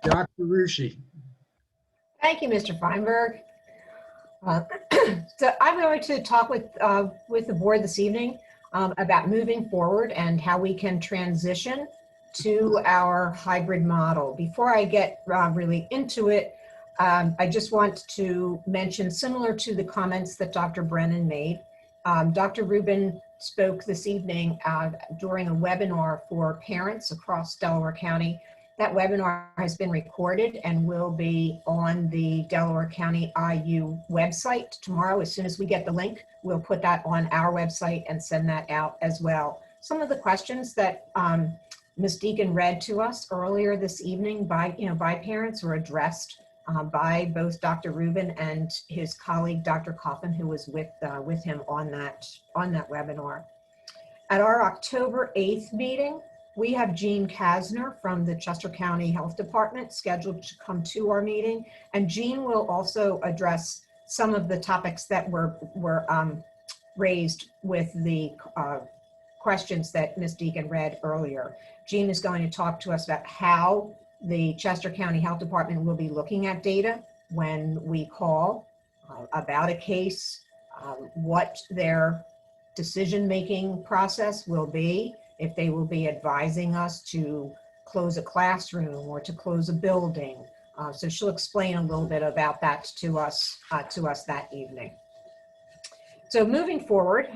Dr. Reusche. Thank you, Mr. Feinberg. So I'm going to talk with the board this evening about moving forward and how we can transition to our hybrid model. Before I get really into it, I just want to mention, similar to the comments that Dr. Brennan made, Dr. Rubin spoke this evening during a webinar for parents across Delaware County. That webinar has been recorded and will be on the Delaware County IU website tomorrow. As soon as we get the link, we'll put that on our website and send that out as well. Some of the questions that Ms. Deacon read to us earlier this evening by parents were addressed by both Dr. Rubin and his colleague, Dr. Coffin, who was with him on that webinar. At our October 8th meeting, we have Jean Kasner from the Chester County Health Department scheduled to come to our meeting, and Jean will also address some of the topics that were raised with the questions that Ms. Deacon read earlier. Jean is going to talk to us about how the Chester County Health Department will be looking at data when we call about a case, what their decision-making process will be, if they will be advising us to close a classroom or to close a building. So she'll explain a little bit about that to us that evening. So moving forward,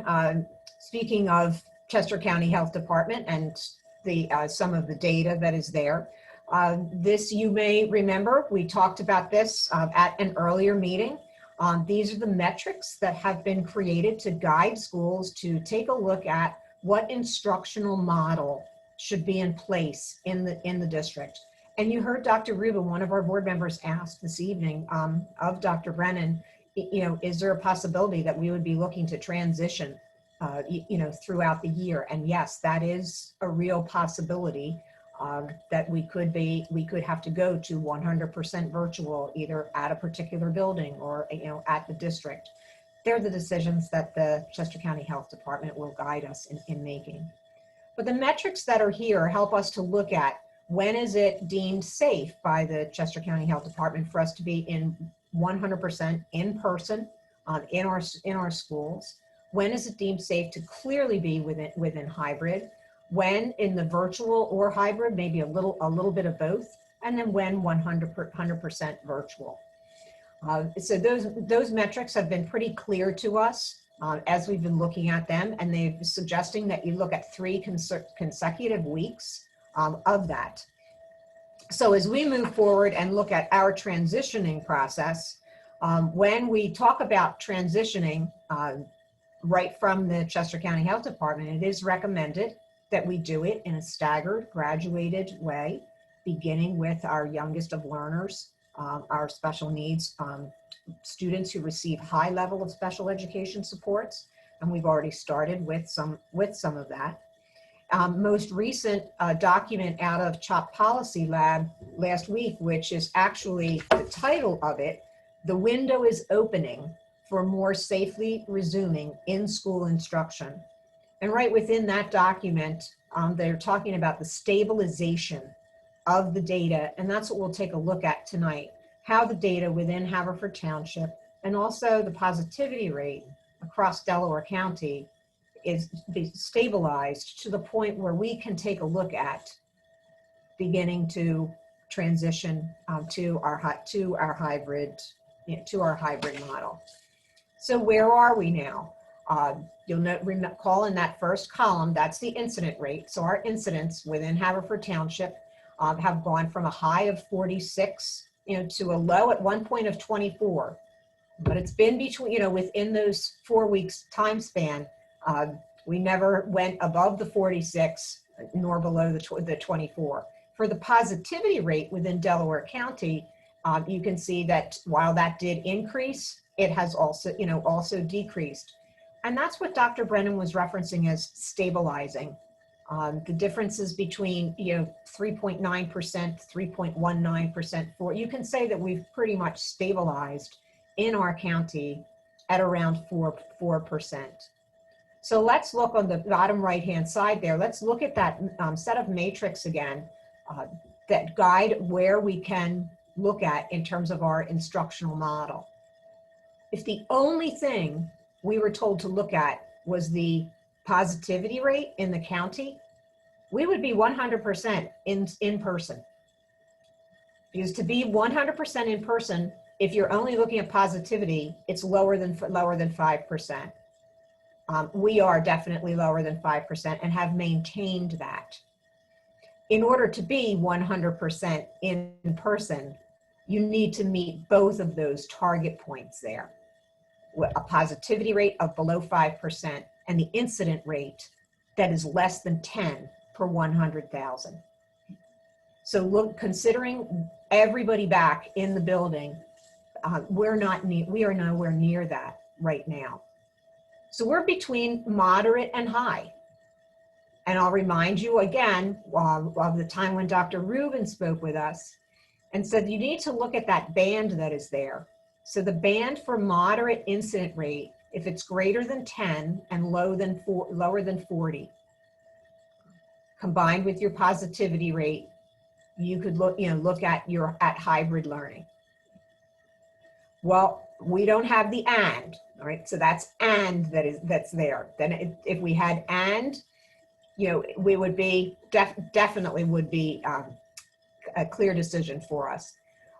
speaking of Chester County Health Department and the some of the data that is there, this, you may remember, we talked about this at an earlier meeting. These are the metrics that have been created to guide schools to take a look at what instructional model should be in place in the district. And you heard Dr. Rubin, one of our board members, asked this evening of Dr. Brennan, is there a possibility that we would be looking to transition, throughout the year? And yes, that is a real possibility, that we could have to go to 100% virtual, either at a particular building or at the district. They're the decisions that the Chester County Health Department will guide us in making. But the metrics that are here help us to look at when is it deemed safe by the Chester County Health Department for us to be in 100% in person in our schools. When is it deemed safe to clearly be within hybrid? When in the virtual or hybrid, maybe a little bit of both, and then when 100% virtual. So those metrics have been pretty clear to us as we've been looking at them, and they're suggesting that you look at 3 consecutive weeks of that. So as we move forward and look at our transitioning process, when we talk about transitioning right from the Chester County Health Department, it is recommended that we do it in a staggered, graduated way, beginning with our youngest of learners, our special needs students who receive high level of special education supports, and we've already started with some of that. Most recent document out of CHOP Policy Lab last week, which is actually the title of it, "The Window is Opening for More Safely Resuming In-School Instruction." And right within that document, they're talking about the stabilization of the data, and that's what we'll take a look at tonight, how the data within Haverford Township and also the positivity rate across Delaware County is stabilized to the point where we can take a look at beginning to transition to our hybrid model. So where are we now? You'll recall in that first column, that's the incident rate. So our incidents within Haverford Township have gone from a high of 46, to a low at one point of 24. But it's been between, within those 4 weeks time span, we never went above the 46 nor below the 24. For the positivity rate within Delaware County, you can see that while that did increase, it has also decreased. And that's what Dr. Brennan was referencing as stabilizing. The differences between 3.9%, 3.19%, you can say that we've pretty much stabilized in our county at around 4%. So let's look on the bottom right-hand side there. Let's look at that set of matrix again. that guide where we can look at in terms of our instructional model. If the only thing we were told to look at was the positivity rate in the county, we would be 100% in person. Because to be 100% in person, if you're only looking at positivity, it's lower than 5%. We are definitely lower than 5% and have maintained that. In order to be 100% in person, you need to meet both of those target points there. A positivity rate of below 5% and the incident rate that is less than 10 per 100,000. So considering everybody back in the building, we are nowhere near that right now. So we're between moderate and high. And I'll remind you again of the time when Dr. Rubin spoke with us and said you need to look at that band that is there. So the band for moderate incident rate, if it's greater than 10 and lower than 40, combined with your positivity rate, you could look at hybrid learning. Well, we don't have the and, all right? So that's and that's there. Then if we had and, we would be definitely would be a clear decision for us.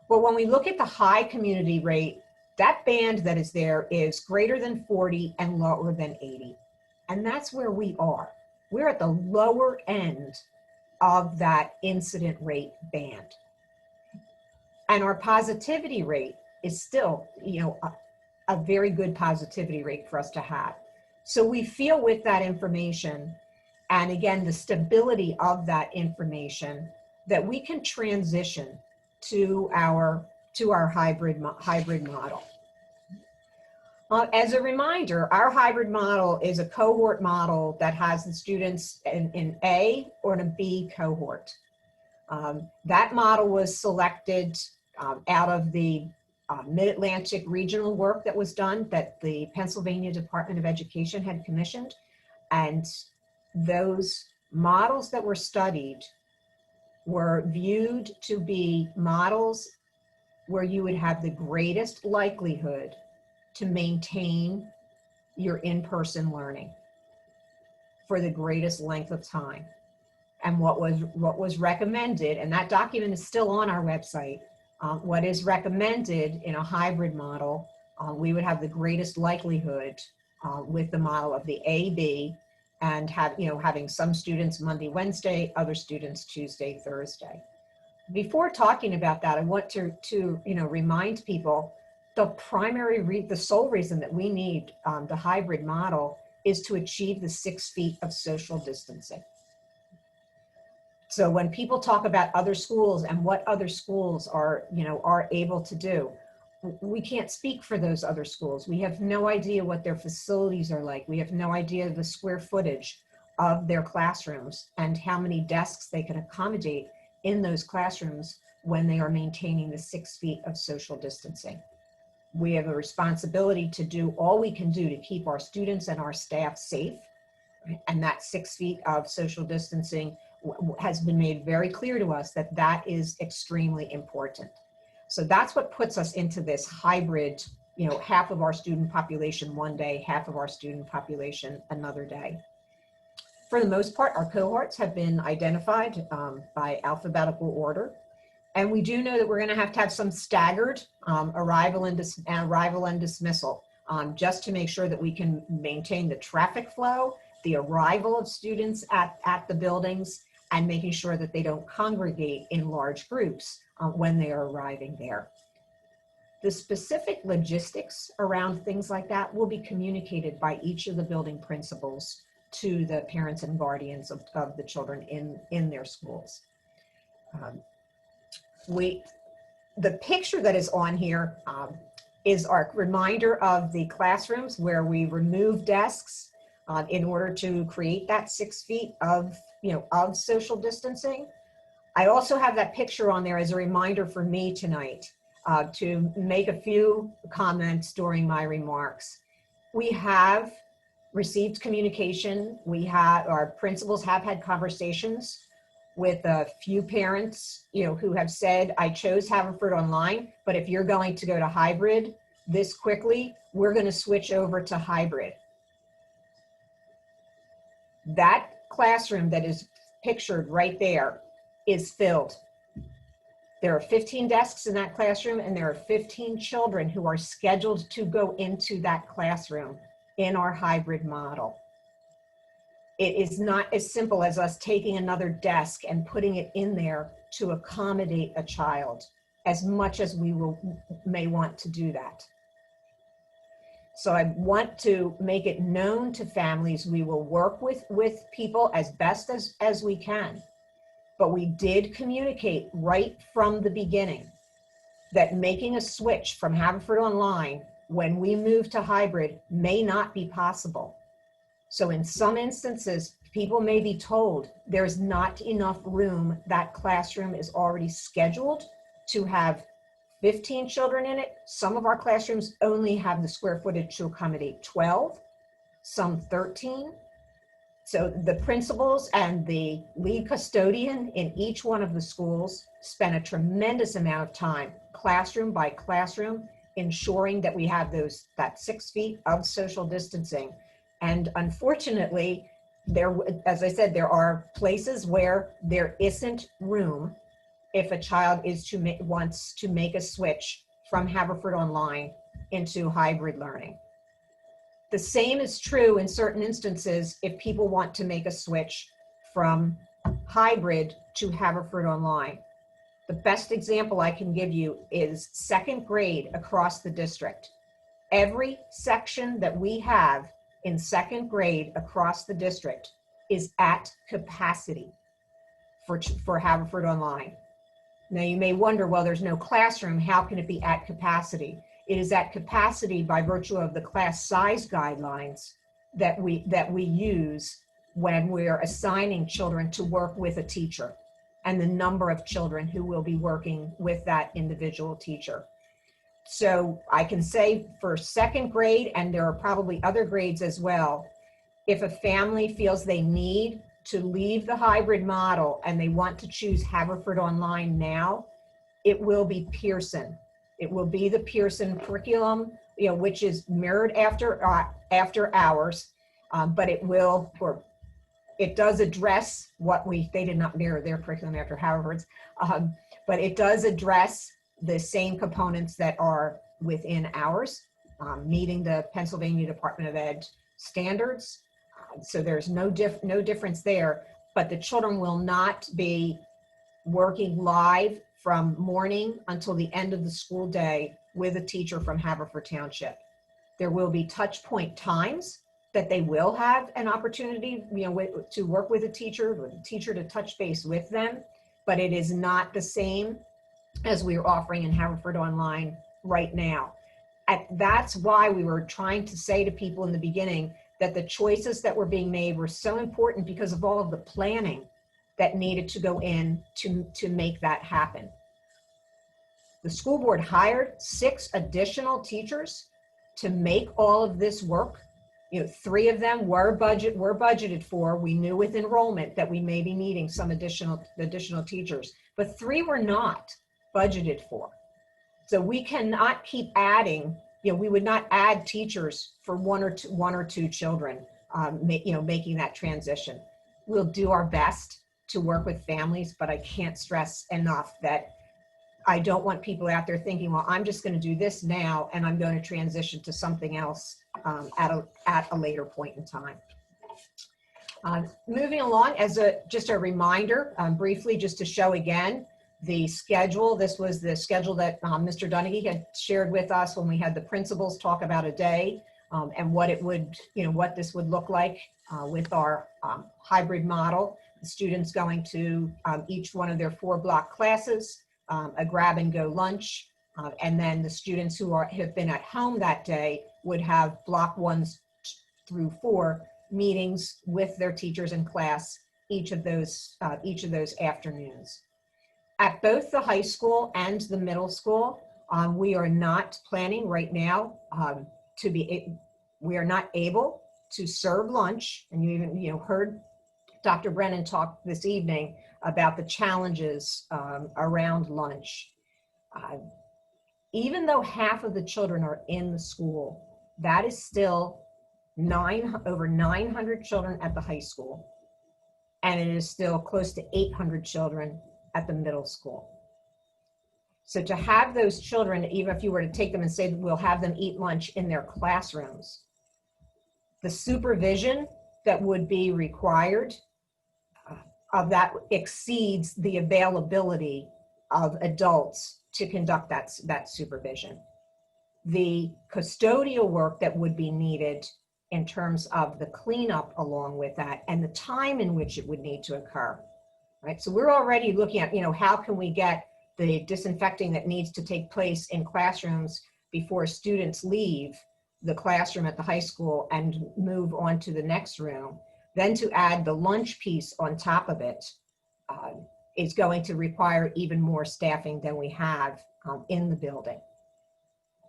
But when we look at the high community rate, that band that is there is greater than 40 and lower than 80. And that's where we are. We're at the lower end of that incident rate band. And our positivity rate is still, a very good positivity rate for us to have. So we feel with that information, and again, the stability of that information, that we can transition to our hybrid model. As a reminder, our hybrid model is a cohort model that has the students in A or in a B cohort. That model was selected out of the Mid-Atlantic regional work that was done that the Pennsylvania Department of Education had commissioned. And those models that were studied were viewed to be models where you would have the greatest likelihood to maintain your in-person learning for the greatest length of time. And what was recommended, and that document is still on our website, what is recommended in a hybrid model, we would have the greatest likelihood with the model of the A-B, and having some students Monday, Wednesday, other students Tuesday, Thursday. Before talking about that, I want to remind people the sole reason that we need the hybrid model is to achieve the 6 feet of social distancing. So when people talk about other schools and what other schools are able to do, we can't speak for those other schools. We have no idea what their facilities are like. We have no idea the square footage of their classrooms and how many desks they can accommodate in those classrooms when they are maintaining the 6 feet of social distancing. We have a responsibility to do all we can do to keep our students and our staff safe. And that 6 feet of social distancing has been made very clear to us that is extremely important. So that's what puts us into this hybrid, half of our student population one day, half of our student population another day. For the most part, our cohorts have been identified by alphabetical order. And we do know that we're going to have some staggered arrival and dismissal just to make sure that we can maintain the traffic flow, the arrival of students at the buildings, and making sure that they don't congregate in large groups when they are arriving there. The specific logistics around things like that will be communicated by each of the building principals to the parents and guardians of the children in their schools. The picture that is on here is our reminder of the classrooms where we remove desks in order to create that 6 feet of social distancing. I also have that picture on there as a reminder for me tonight to make a few comments during my remarks. We have received communication. Our principals have had conversations with a few parents, who have said, I chose Haverford Online, but if you're going to go to hybrid this quickly, we're going to switch over to hybrid. That classroom that is pictured right there is filled. There are 15 desks in that classroom, and there are 15 children who are scheduled to go into that classroom in our hybrid model. It is not as simple as us taking another desk and putting it in there to accommodate a child, as much as we may want to do that. So I want to make it known to families, we will work with people as best as we can. But we did communicate right from the beginning that making a switch from Haverford Online when we move to hybrid may not be possible. So in some instances, people may be told there's not enough room. That classroom is already scheduled to have 15 children in it. Some of our classrooms only have the square footage to accommodate 12, some 13. So the principals and the lead custodian in each one of the schools spend a tremendous amount of time, classroom by classroom, ensuring that we have that 6 feet of social distancing. And unfortunately, as I said, there are places where there isn't room if a child wants to make a switch from Haverford Online into hybrid learning. The same is true in certain instances if people want to make a switch from hybrid to Haverford Online. The best example I can give you is 2nd grade across the district. Every section that we have in 2nd grade across the district is at capacity for Haverford Online. Now you may wonder, well, there's no classroom, how can it be at capacity? It is at capacity by virtue of the class size guidelines that we use when we're assigning children to work with a teacher, and the number of children who will be working with that individual teacher. So I can say for 2nd grade, and there are probably other grades as well, if a family feels they need to leave the hybrid model and they want to choose Haverford Online now, it will be Pearson. It will be the Pearson curriculum, which is mirrored after hours, but it does address they did not mirror their curriculum after Haverford's, but it does address the same components that are within ours, meeting the Pennsylvania Department of Ed standards. So there's no difference there, but the children will not be working live from morning until the end of the school day with a teacher from Haverford Township. There will be touch point times that they will have an opportunity, to work with a teacher to touch base with them, but it is not the same as we're offering in Haverford Online right now. That's why we were trying to say to people in the beginning that the choices that were being made were so important because of all of the planning that needed to go in to make that happen. The school board hired 6 additional teachers to make all of this work. 3 of them were budgeted for. We knew with enrollment that we may be needing some additional teachers, but 3 were not budgeted for. So we cannot keep adding. We would not add teachers for one or two children, making that transition. We'll do our best to work with families, but I can't stress enough that I don't want people out there thinking, well, I'm just going to do this now and I'm going to transition to something else at a later point in time. Moving along, just a reminder, briefly, just to show again the schedule. This was the schedule that Mr. Dunnigy had shared with us when we had the principals talk about a day, and what this would look like with our hybrid model. The students going to each one of their 4 block classes, a grab and go lunch, and then the students who have been at home that day would have block 1s through 4 meetings with their teachers in class each of those afternoons. At both the high school and the middle school, we are not planning right now we are not able to serve lunch, and you even heard Dr. Brennan talked this evening about the challenges around lunch. Even though half of the children are in the school, that is still over 900 children at the high school, and it is still close to 800 children at the middle school. So to have those children, even if you were to take them and say, we'll have them eat lunch in their classrooms, the supervision that would be required of that exceeds the availability of adults to conduct that supervision. The custodial work that would be needed in terms of the cleanup along with that and the time in which it would need to occur, right? So we're already looking at, how can we get the disinfecting that needs to take place in classrooms before students leave the classroom at the high school and move on to the next room. Then to add the lunch piece on top of it is going to require even more staffing than we have in the building.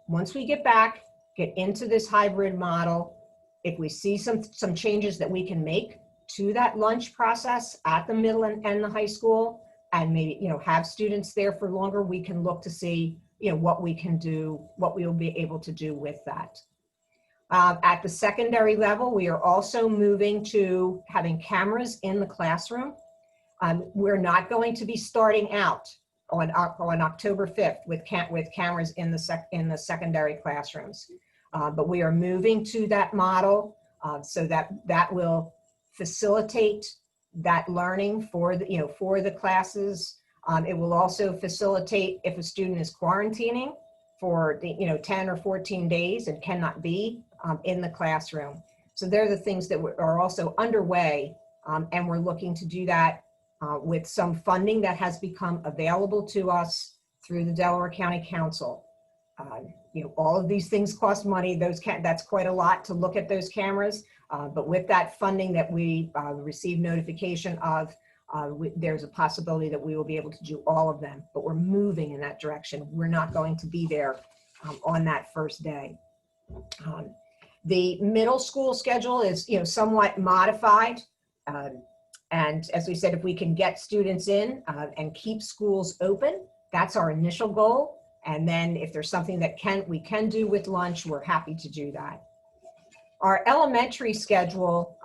Once we get into this hybrid model, if we see some changes that we can make to that lunch process at the middle and the high school, and maybe have students there for longer, we can look to see what we can do, what we will be able to do with that. At the secondary level, we are also moving to having cameras in the classroom. We're not going to be starting out on October 5th with cameras in the secondary classrooms, but we are moving to that model so that will facilitate that learning for the classes. It will also facilitate if a student is quarantining for 10 or 14 days and cannot be in the classroom. So they're the things that are also underway, and we're looking to do that with some funding that has become available to us through the Delaware County Council. All of these things cost money. That's quite a lot to look at those cameras. But with that funding that we received notification of, there's a possibility that we will be able to do all of them, but we're moving in that direction. We're not going to be there on that first day. The middle school schedule is somewhat modified. And as we said, if we can get students in and keep schools open, that's our initial goal. And then if there's something that we can do with lunch, we're happy to do that. Our elementary schedule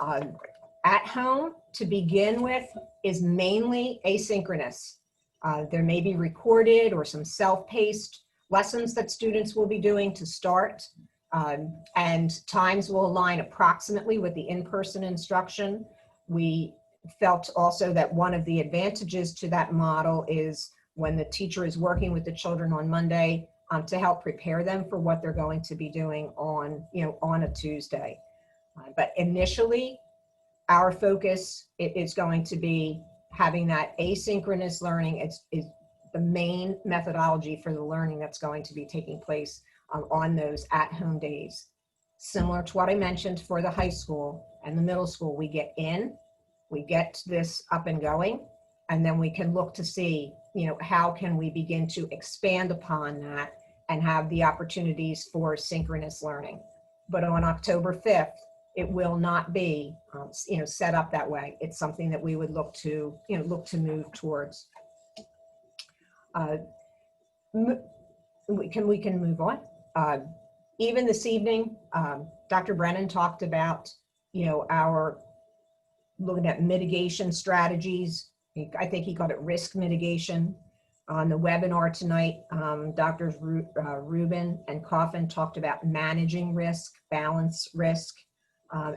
at home to begin with is mainly asynchronous. There may be recorded or some self-paced lessons that students will be doing to start, and times will align approximately with the in-person instruction. We felt also that one of the advantages to that model is when the teacher is working with the children on Monday to help prepare them for what they're going to be doing on a Tuesday. But initially, our focus is going to be having that asynchronous learning. Is the main methodology for the learning that's going to be taking place on those at-home days. Similar to what I mentioned for the high school and the middle school, we get this up and going, and then we can look to see, how can we begin to expand upon that and have the opportunities for synchronous learning. But on October 5th, it will not be, set up that way. It's something that we would look to move towards. We can move on. Even this evening, Dr. Brennan talked about, our looking at mitigation strategies. I think he called it risk mitigation. On the webinar tonight, Drs. Rubin and Coffin talked about managing risk, balance risk,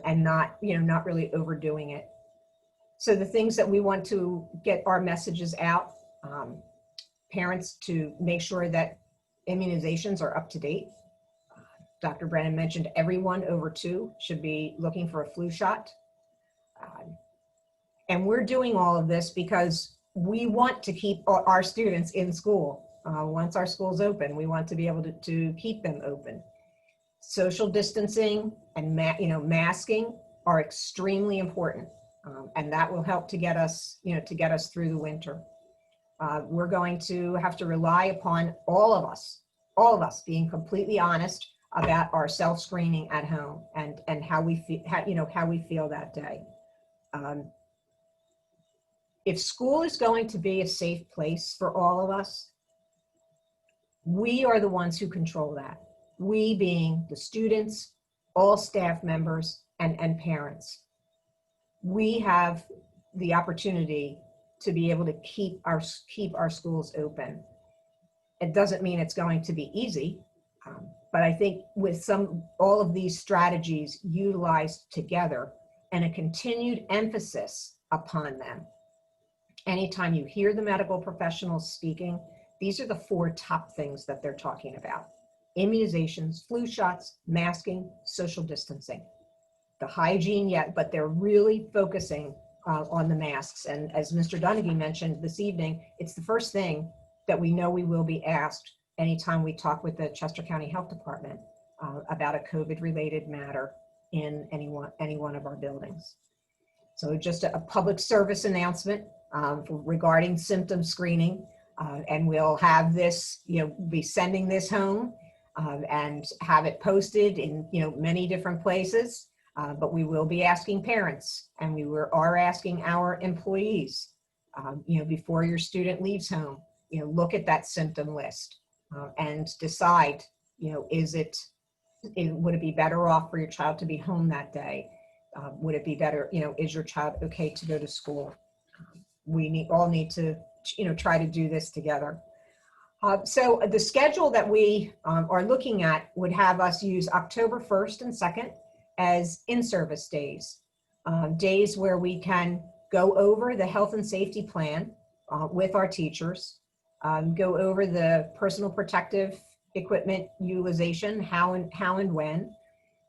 and not really overdoing it. So the things that we want to get our messages out, parents to make sure that immunizations are up to date. Dr. Brennan mentioned everyone over 2 should be looking for a flu shot. And we're doing all of this because we want to keep our students in school. Once our schools open, we want to be able to keep them open. Social distancing and masking are extremely important, and that will help to get us through the winter. We're going to have to rely upon all of us being completely honest about our self-screening at home and how we feel that day. If school is going to be a safe place for all of us, we are the ones who control that. We being the students, all staff members, and parents. We have the opportunity to be able to keep our schools open. It doesn't mean it's going to be easy, but I think with all of these strategies utilized together and a continued emphasis upon them, anytime you hear the medical professionals speaking, these are the 4 top things that they're talking about: immunizations, flu shots, masking, social distancing. The hygiene, yet, but they're really focusing on the masks. And as Mr. Donaghy mentioned this evening, it's the first thing that we know we will be asked anytime we talk with the Chester County Health Department about a COVID-related matter in any one of our buildings. So just a public service announcement regarding symptom screening, and we'll have this, be sending this home and have it posted in many different places. But we will be asking parents, and we are asking our employees, before your student leaves home, look at that symptom list and decide, would it be better off for your child to be home that day? Would it be better, is your child okay to go to school? We all need to, try to do this together. So the schedule that we are looking at would have us use October 1st and 2nd as in-service days, days where we can go over the health and safety plan with our teachers, go over the personal protective equipment utilization, how and when.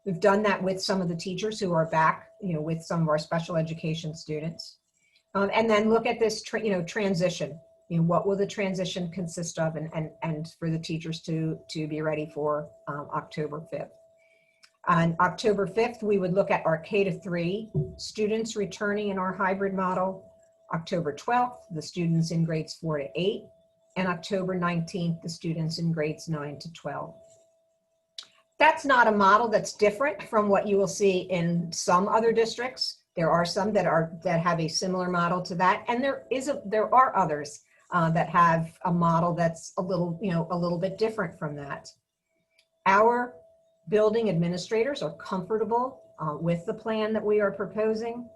We've done that with some of the teachers who are back, with some of our special education students. And then look at this, transition. What will the transition consist of, and for the teachers to be ready for October 5th. On October 5th, we would look at our K-3 students returning in our hybrid model. October 12th, the students in grades 4 to 8, and October 19th, the students in grades 9 to 12. That's not a model that's different from what you will see in some other districts. There are some that have a similar model to that, and there are others that have a model that's a little bit different from that. Our building administrators are comfortable with the plan that we are proposing.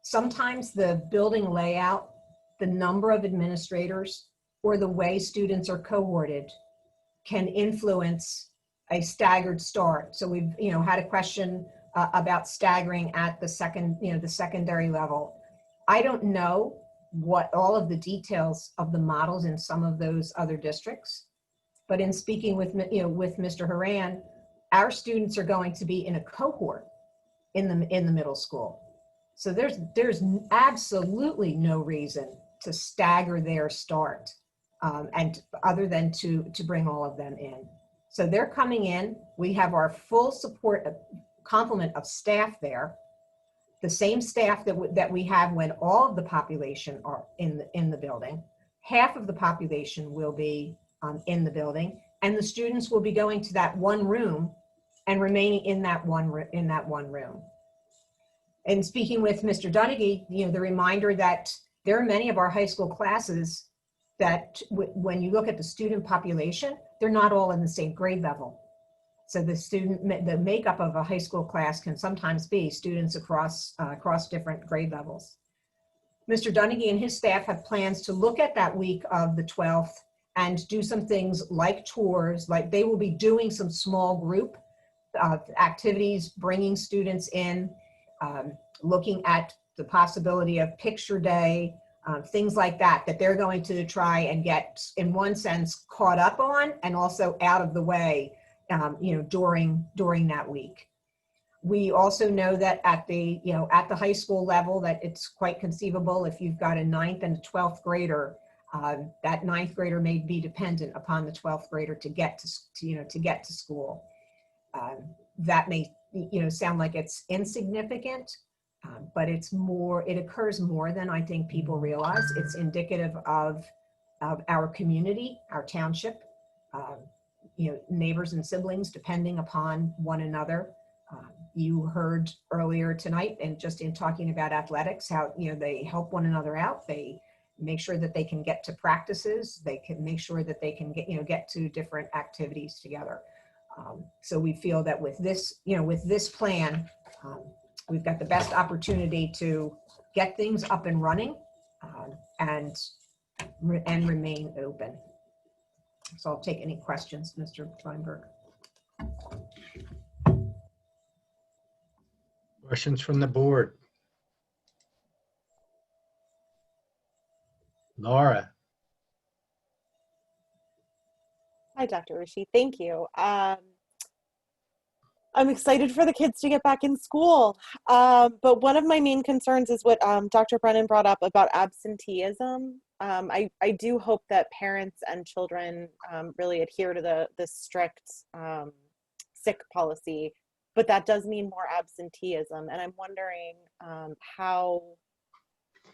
Sometimes the building layout, the number of administrators, or the way students are cohorted can influence a staggered start. So we've had a question about staggering at the secondary level. I don't know what all of the details of the models in some of those other districts, but in speaking with Mr. Haran, our students are going to be in a cohort in the middle school. So there's absolutely no reason to stagger their start, and other than to bring all of them in. So they're coming in. We have our full support complement of staff there, the same staff that we have when all of the population are in the building. Half of the population will be in the building, and the students will be going to that one room and remaining in that one room. And speaking with Mr. Donaghy, the reminder that there are many of our high school classes that when you look at the student population, they're not all in the same grade level. So the makeup of a high school class can sometimes be students across different grade levels. Mr. Donaghy and his staff have plans to look at that week of the 12th and do some things like tours, like they will be doing some small group activities, bringing students in, looking at the possibility of picture day, things like that they're going to try and get, in one sense, caught up on and also out of the way, during that week. We also know that at the high school level that it's quite conceivable if you've got a 9th and a 12th grader, that 9th grader may be dependent upon the 12th grader to get to school. That may sound like it's insignificant, but it occurs more than I think people realize. It's indicative of our community, our township, neighbors and siblings depending upon one another. You heard earlier tonight, and just in talking about athletics, how, they help one another out. They make sure that they can get to practices. They can make sure that they can get to different activities together. So we feel that with this plan, we've got the best opportunity to get things up and running, and remain open. So I'll take any questions, Mr. Feinberg. Questions from the board? Laura? Hi, Dr. Reusche. Thank you. I'm excited for the kids to get back in school. But one of my main concerns is what Dr. Brennan brought up about absenteeism. I do hope that parents and children really adhere to the strict sick policy, but that does mean more absenteeism. And I'm wondering how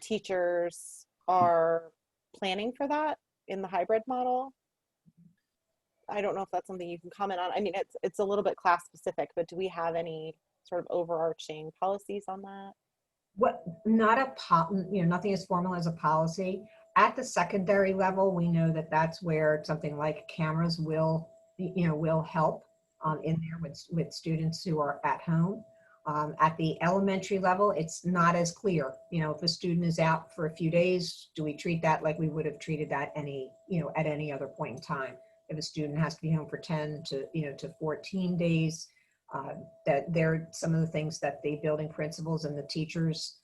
teachers are planning for that in the hybrid model. I don't know if that's something you can comment on. I mean, it's a little bit class specific, but do we have any sort of overarching policies on that? Nothing as formal as a policy. At the secondary level, we know that that's where something like cameras will help in there with students who are at home. At the elementary level, it's not as clear. If a student is out for a few days, do we treat that like we would have treated that at any other point in time? If a student has to be home for 10 to 14 days, that they're some of the things that the building principals and the teachers,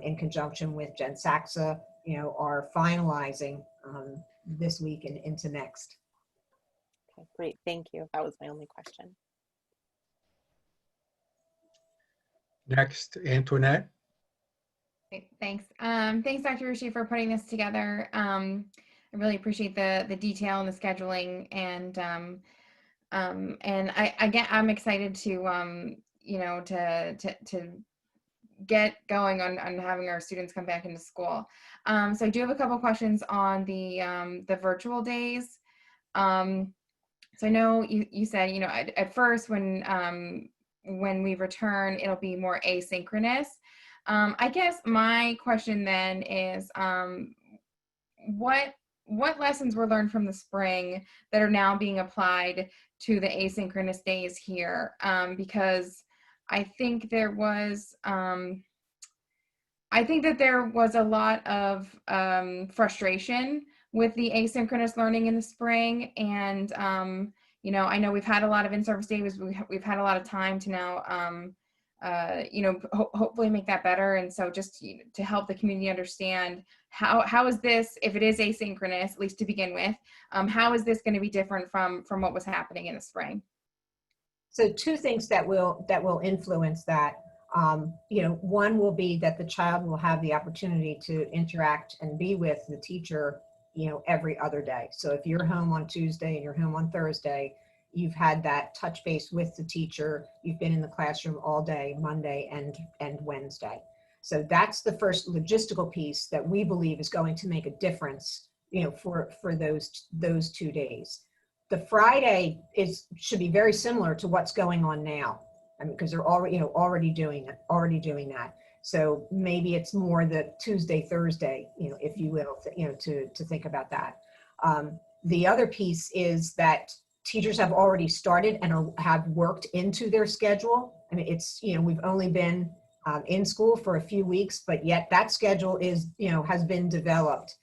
in conjunction with Jen Saxa, are finalizing this week and into next. Okay, great, thank you. That was my only question. Next, Antoinette. Great, thanks. Thanks, Dr. Reusche, for putting this together. I really appreciate the detail and the scheduling, and I'm excited to to get going on having our students come back into school. So I do have a couple questions on the virtual days. So I know you said at first when we return, it'll be more asynchronous. I guess my question then is what lessons were learned from the spring that are now being applied to the asynchronous days here? Because I think there was that there was a lot of frustration with the asynchronous learning in the spring, and I know we've had a lot of in-service days. We've had a lot of time to now hopefully make that better. And so just to help the community understand how is this, if it is asynchronous, at least to begin with, how is this going to be different from what was happening in the spring? So two things that will influence that. One will be that the child will have the opportunity to interact and be with the teacher, every other day. So if you're home on Tuesday and you're home on Thursday, you've had that touch base with the teacher. You've been in the classroom all day, Monday and Wednesday. So that's the first logistical piece that we believe is going to make a difference, for those 2 days. The Friday should be very similar to what's going on now. I mean, because they're already doing that. So maybe it's more the Tuesday, Thursday, if you will, to think about that. The other piece is that teachers have already started and have worked into their schedule. I mean, we've only been in school for a few weeks, but yet that schedule has been developed,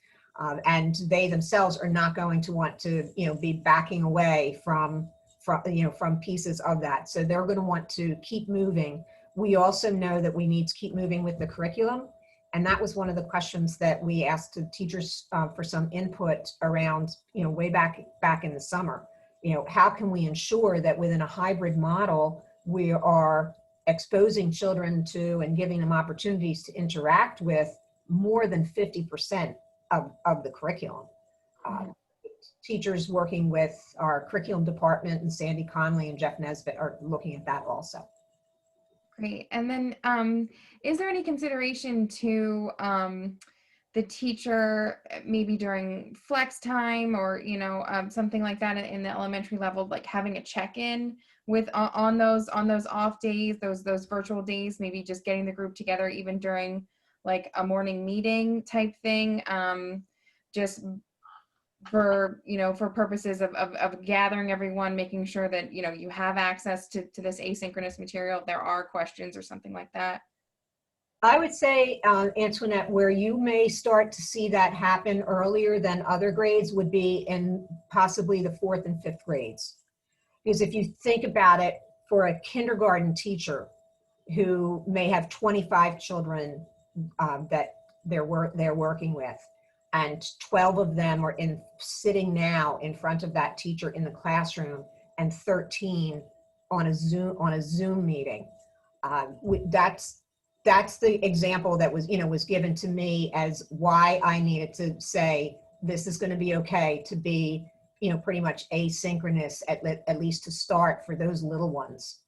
and they themselves are not going to want to, be backing away from pieces of that. So they're going to want to keep moving. We also know that we need to keep moving with the curriculum. And that was one of the questions that we asked the teachers for some input around, way back in the summer. How can we ensure that within a hybrid model, we are exposing children to and giving them opportunities to interact with more than 50% of the curriculum. Teachers working with our curriculum department and Sandy Conley and Jeff Nesbitt are looking at that also. Great. And then is there any consideration to the teacher maybe during flex time or, something like that in the elementary level, like having a check-in with on those off days, those virtual days, maybe just getting the group together even during like a morning meeting type thing, just for, for purposes of gathering everyone, making sure that, you have access to this asynchronous material if there are questions or something like that? I would say, Antoinette, where you may start to see that happen earlier than other grades would be in possibly the 4th and 5th grades. Because if you think about it, for a kindergarten teacher who may have 25 children that they're working with, and 12 of them are sitting now in front of that teacher in the classroom, and 13 on a Zoom meeting, that's the example that was given to me as why I needed to say this is going to be okay to be pretty much asynchronous at least to start for those little ones.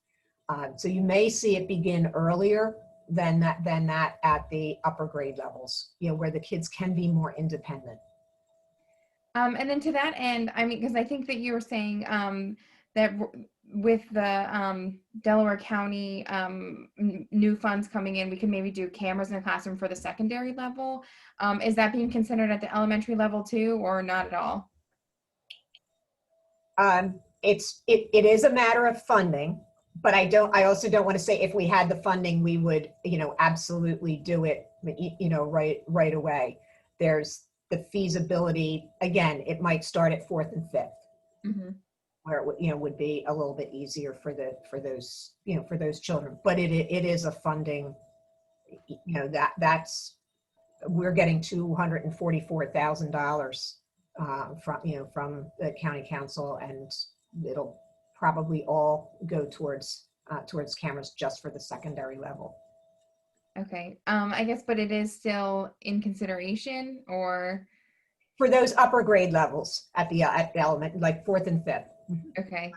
So you may see it begin earlier than that at the upper grade levels, where the kids can be more independent. And then to that end, I mean, because I think that you were saying that with the Delaware County new funds coming in, we could maybe do cameras in the classroom for the secondary level. Is that being considered at the elementary level too, or not at all? It is a matter of funding, but I also don't want to say if we had the funding, we would, absolutely do it, right away. There's the feasibility. Again, it might start at 4th and 5th. Mm-hmm. Where it would be a little bit easier for those children, but it is a funding, that's we're getting $244,000 from the county council, and it'll probably all go towards cameras just for the secondary level. Okay, I guess, but it is still in consideration, or for those upper grade levels at the element, like 4th and 5th. Okay.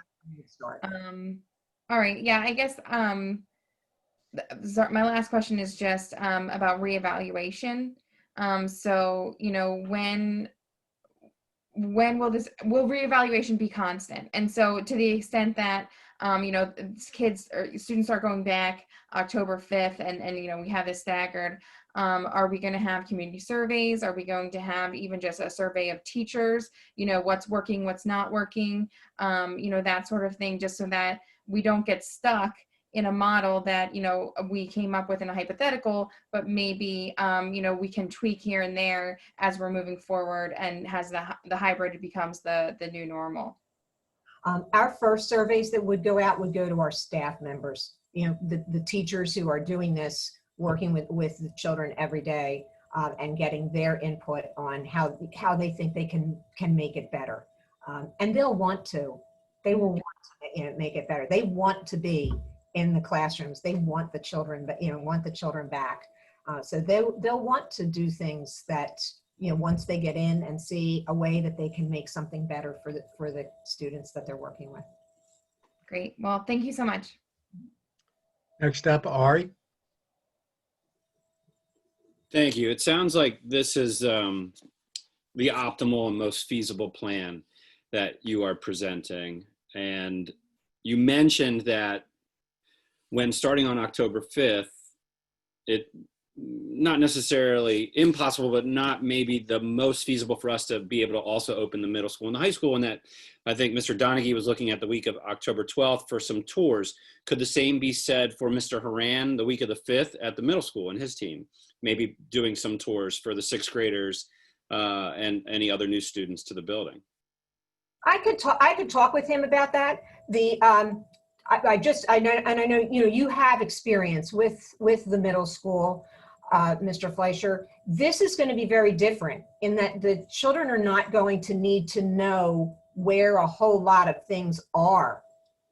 All right. Yeah, I guess my last question is just about reevaluation. So, when will reevaluation be constant? And so to the extent that kids or students are going back October 5th and we have this staggered, are we going to have community surveys? Are we going to have even just a survey of teachers, what's working, what's not working, that sort of thing, just so that we don't get stuck in a model that, we came up with in a hypothetical, but maybe, we can tweak here and there as we're moving forward, and as the hybrid becomes the new normal. Our first surveys that would go out would go to our staff members, the teachers who are doing this, working with the children every day, and getting their input on how they think they can make it better. And they will want to make it better. They want to be in the classrooms. They want the children, but want the children back. So they'll want to do things that, once they get in and see a way that they can make something better for the students that they're working with. Great. Well, thank you so much. Next up, Ari. Thank you. It sounds like this is the optimal and most feasible plan that you are presenting. And you mentioned that when starting on October 5th, it not necessarily impossible, but not maybe the most feasible for us to be able to also open the middle school and the high school. And that I think Mr. Donaghy was looking at the week of October 12th for some tours. Could the same be said for Mr. Haran the week of the 5th at the middle school and his team? Maybe doing some tours for the 6th graders and any other new students to the building. I could talk with him about that. I know you have experience with the middle school, Mr. Fleischer. This is going to be very different in that the children are not going to need to know where a whole lot of things are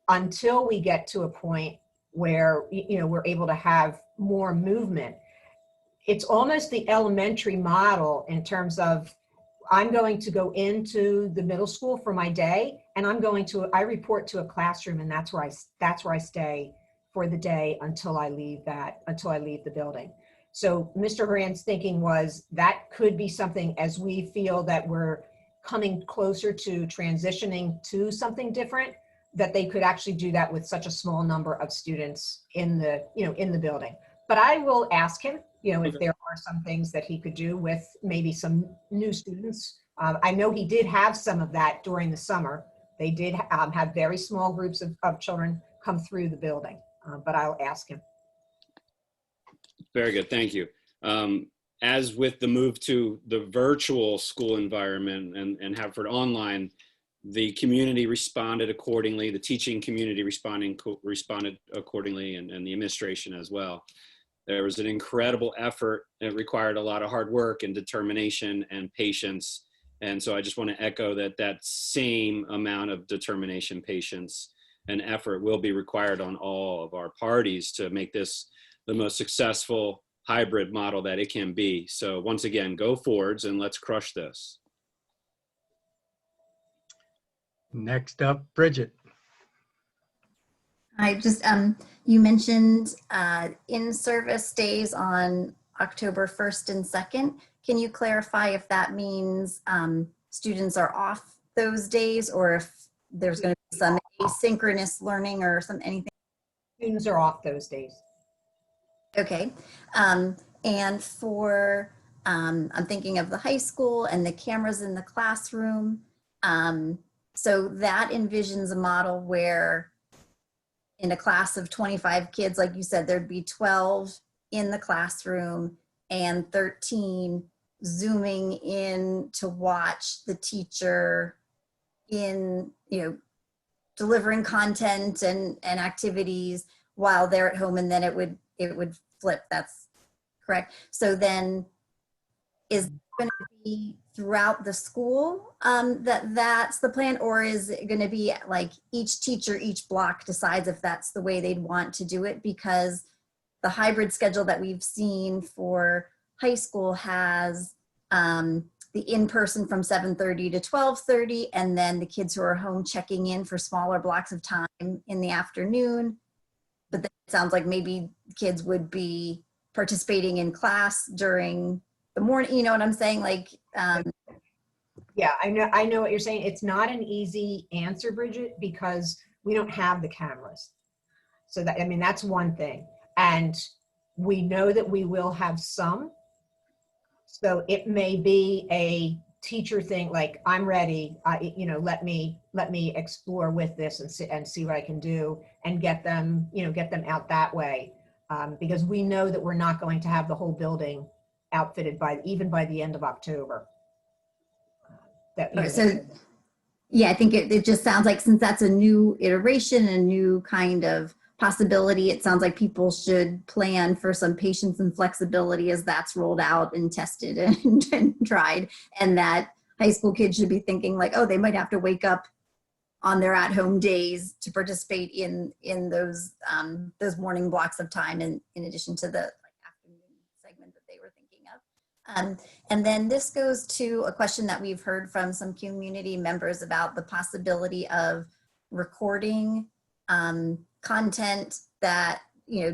until we get to a point where we're able to have more movement. It's almost the elementary model in terms of I'm going to go into the middle school for my day, and I report to a classroom, and that's where I stay for the day until I leave the building. So Mr. Haran's thinking was that could be something, as we feel that we're coming closer to transitioning to something different, that they could actually do that with such a small number of students in the, in the building. But I will ask him, if there are some things that he could do with maybe some new students. I know he did have some of that during the summer. They did have very small groups of children come through the building, but I'll ask him. Very good, thank you. As with the move to the virtual school environment and Haverford Online, the community responded accordingly, the teaching community responded accordingly, and the administration as well. There was an incredible effort. It required a lot of hard work and determination and patience. And so I just want to echo that same amount of determination, patience, and effort will be required on all of our parties to make this the most successful hybrid model that it can be. So once again, go forwards and let's crush this. Next up, Bridget. I just, you mentioned in-service days on October 1st and 2nd. Can you clarify if that means students are off those days, or if there's going to be some asynchronous learning or anything? Students are off those days. Okay. And for, I'm thinking of the high school and the cameras in the classroom. So that envisions a model where in a class of 25 kids, like you said, there'd be 12 in the classroom and 13 Zooming in to watch the teacher in, delivering content and activities while they're at home, and then it would flip. That's correct. So then is going to be throughout the school that's the plan, or is it going to be like each teacher, each block decides if that's the way they'd want to do it? Because the hybrid schedule that we've seen for high school has the in-person from 7:30 to 12:30, and then the kids who are home checking in for smaller blocks of time in the afternoon. But then it sounds like maybe kids would be participating in class during the morning, you know what I'm saying? Like, Yeah, I know what you're saying. It's not an easy answer, Bridget, because we don't have the cameras. So that, that's one thing. And we know that we will have some. So it may be a teacher thing, like, I'm ready, let me explore with this and see what I can do and get them out that way. Because we know that we're not going to have the whole building outfitted even by the end of October. so yeah, I think it just sounds like, since that's a new iteration, a new kind of possibility, it sounds like people should plan for some patience and flexibility as that's rolled out and tested and tried, and that high school kids should be thinking like, oh, they might have to wake up on their at-home days to participate in those morning blocks of time, in addition to the afternoon segment that they were thinking of. And then this goes to a question that we've heard from some community members about the possibility of recording content that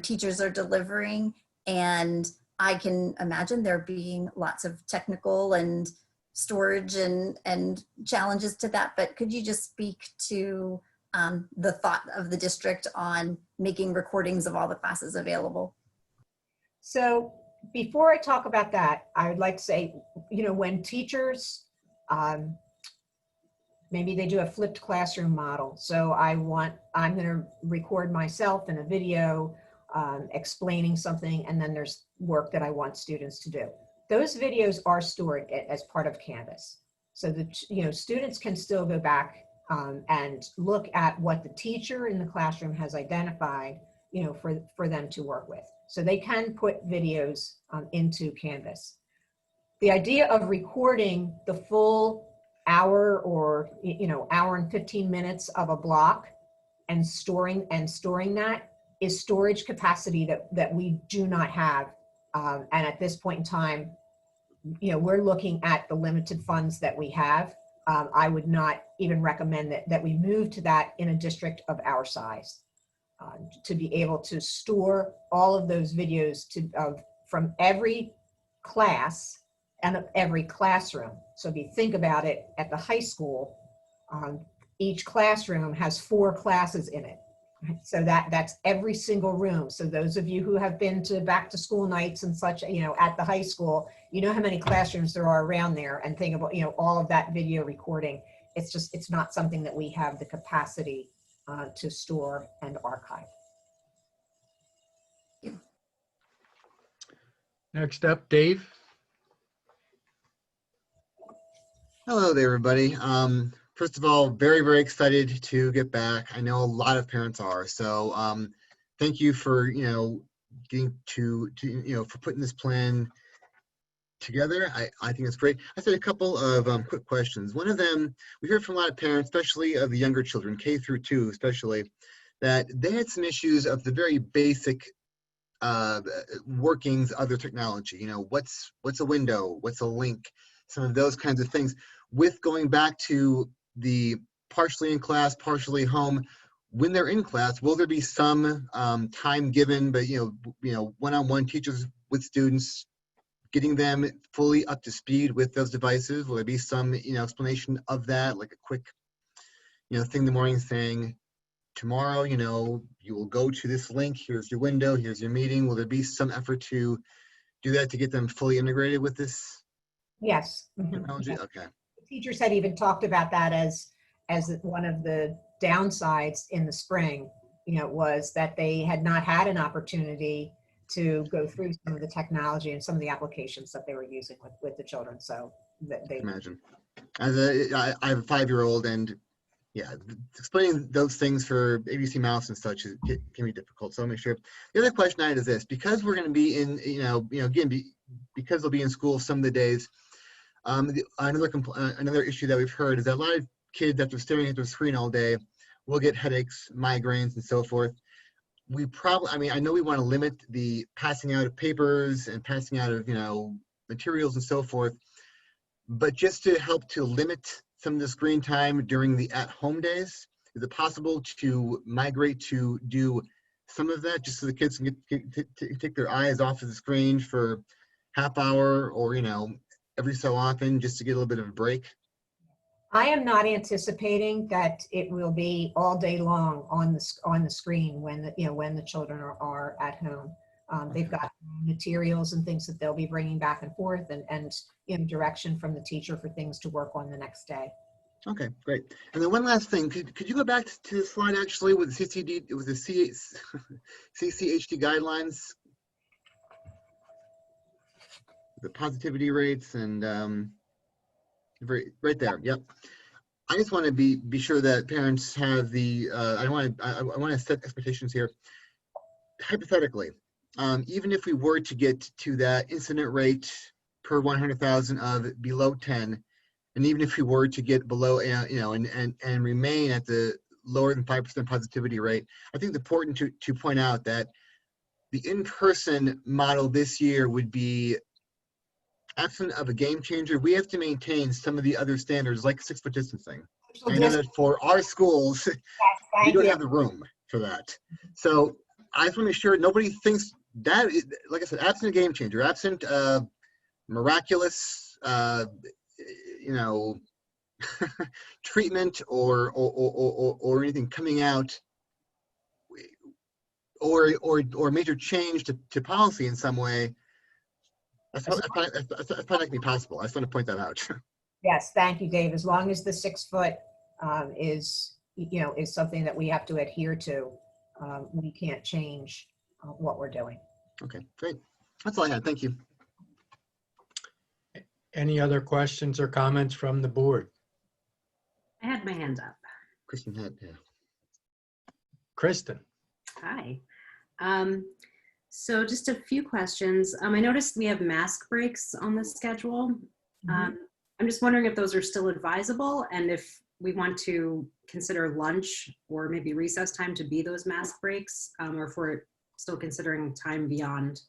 teachers are delivering. And I can imagine there being lots of technical and storage and challenges to that, but could you just speak to the thought of the district on making recordings of all the classes available? So before I talk about that, I would like to say, when teachers, maybe they do a flipped classroom model. So I'm going to record myself in a video explaining something, and then there's work that I want students to do. Those videos are stored as part of Canvas. So that, students can still go back and look at what the teacher in the classroom has identified, for them to work with. So they can put videos into Canvas. The idea of recording the full hour or, hour and 15 minutes of a block and storing that is storage capacity that we do not have. And at this point in time, we're looking at the limited funds that we have. I would not even recommend that we move to that in a district of our size, to be able to store all of those videos from every class and every classroom. So if you think about it, at the high school, each classroom has 4 classes in it. So that's every single room. So those of you who have been to back to school nights and such, at the high school, you know how many classrooms there are around there, and think about, all of that video recording. It's not something that we have the capacity to store and archive. Next up, Dave. Hello there, everybody. First of all, very, very excited to get back. I know a lot of parents are. So thank you for, getting for putting this plan together. I think it's great. I said a couple of quick questions. One of them, we heard from a lot of parents, especially of the younger children, K through 2 especially, that they had some issues of the very basic workings of their technology. What's a window? What's a link? Some of those kinds of things. With going back to the partially in class, partially home, when they're in class, will there be some time given, but one-on-one teachers with students, getting them fully up to speed with those devices? Will there be some explanation of that, like a quick thing in the morning saying, tomorrow you will go to this link, here's your window, here's your meeting? Will there be some effort to do that to get them fully integrated with this Yes. technology? Yes. Okay. Teachers had even talked about that as one of the downsides in the spring, was that they had not had an opportunity to go through some of the technology and some of the applications that they were using with the children. So that they Imagine. I have a 5-year-old, and yeah, explaining those things for ABC Mouse and such can be difficult. So I'll make sure. The other question I had is this: because we're going to be in, because they'll be in school some of the days. Another issue that we've heard is that a lot of kids, after staring at their screen all day, will get headaches, migraines, and so forth. I know we want to limit the passing out of papers and passing out of, materials and so forth, but just to help to limit some of the screen time during the at-home days, is it possible to migrate to do some of that, just so the kids can take their eyes off of the screen for half hour or, every so often, just to get a little bit of a break? I am not anticipating that it will be all day long on the screen when the children are at home. They've got materials and things that they'll be bringing back and forth, and direction from the teacher for things to work on the next day. Okay, great. And then one last thing, could you go back to the slide actually with the CCHD guidelines, the positivity rates, and right there. Yep. I just want to be sure that parents have the. I want to set expectations here. Hypothetically, even if we were to get to that incident rate per 100,000 of below 10, and even if we were to get below, and remain at the lower than 5% positivity rate, I think it's important to point out that the in-person model this year would be absent of a game changer. We have to maintain some of the other standards, like 6-foot distancing. I know that for our schools, we don't have the room for that. So I just want to make sure nobody thinks that, like I said, absent a game changer, absent miraculous, treatment or anything coming out, or major change to policy in some way. That's not going to be possible. I just want to point that out. Yes, thank you, Dave. As long as the 6 foot is something that we have to adhere to, we can't change what we're doing. Okay, great. That's all I had. Thank you. Any other questions or comments from the board? I had my hand up. Kristen had, yeah. Kristen. Hi. So just a few questions. I noticed we have mask breaks on the schedule. I'm just wondering if those are still advisable, and if we want to consider lunch or maybe recess time to be those mask breaks, or if we're still considering time beyond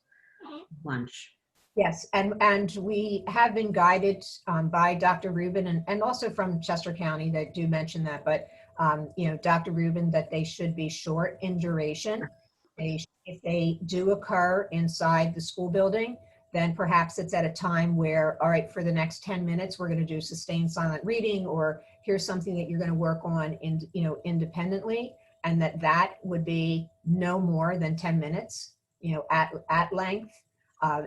lunch. Yes, and we have been guided by Dr. Rubin and also from Chester County that do mention that, but Dr. Rubin, that they should be short in duration. If they do occur inside the school building, then perhaps it's at a time where, all right, for the next 10 minutes, we're going to do sustained silent reading, or here's something that you're going to work on independently, and that would be no more than 10 minutes, at length.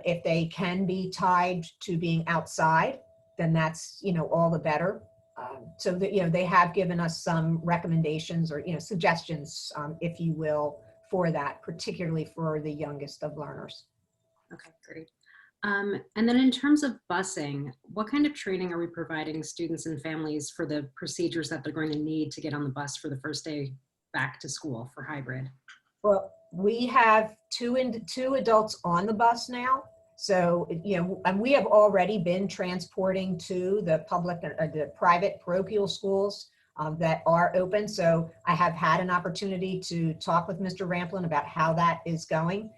If they can be tied to being outside, then that's, all the better. So that, they have given us some recommendations or, suggestions, if you will, for that, particularly for the youngest of learners. Okay, great. And then in terms of busing, what kind of training are we providing students and families for the procedures that they're going to need to get on the bus for the first day back to school for hybrid? Well, We have two adults on the bus now. So, and we have already been transporting to the public, the private parochial schools that are open. So I have had an opportunity to talk with Mr. Ramplin about how that is going.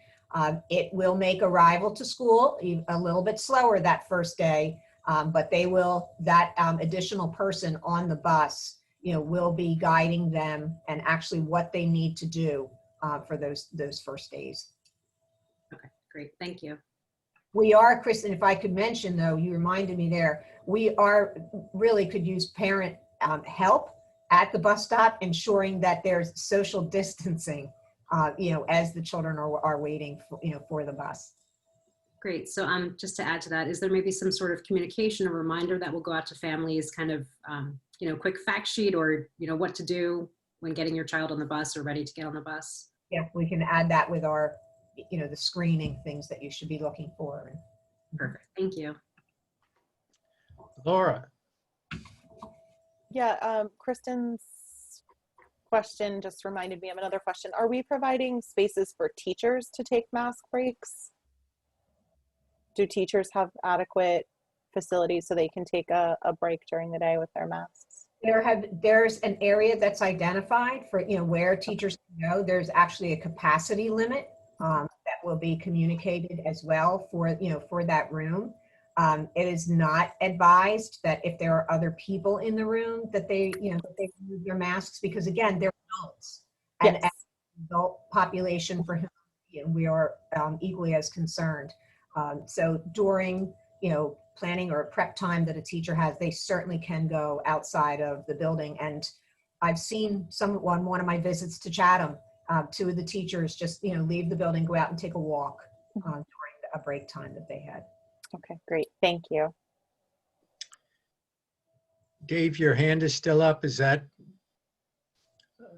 It will make arrival to school a little bit slower that first day, but that additional person on the bus, will be guiding them and actually what they need to do for those first days. Okay, great, thank you. We are, Kristen, if I could mention though, you reminded me there, we really could use parent help at the bus stop, ensuring that there's social distancing, as the children are waiting for the bus. Great, so just to add to that, is there maybe some sort of communication or reminder that will go out to families, kind of, quick fact sheet, or, what to do when getting your child on the bus or ready to get on the bus? Yeah, we can add that with our, the screening things that you should be looking for. Perfect, thank you. Laura, Yeah, Kristen's question just reminded me of another question. Are we providing spaces for teachers to take mask breaks? Do teachers have adequate facilities so they can take a break during the day with their masks? There's an area that's identified for, where teachers can go. There's actually a capacity limit that will be communicated as well for, for that room. It is not advised that if there are other people in the room that they remove their masks, because again, they're adults. And Yes. as an adult population for whom we are equally as concerned. So during, planning or prep time that a teacher has, they certainly can go outside of the building. And I've seen one of my visits to Chatham, two of the teachers just, leave the building, go out and take a walk during a break time that they had. Okay, great. Thank you. Dave, your hand is still up. Is that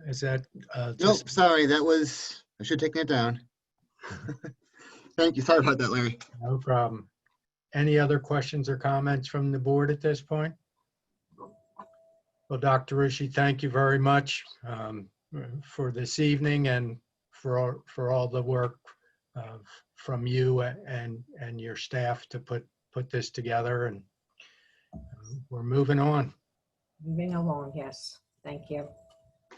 Nope, just, sorry, I should take that down. Thank you, sorry about that, Larry. no problem. Any other questions or comments from the board at this point? Well, Dr. Reusche, thank you very much for this evening and for all the work from you and your staff to put this together, and we're moving on. Moving along, yes. Thank you.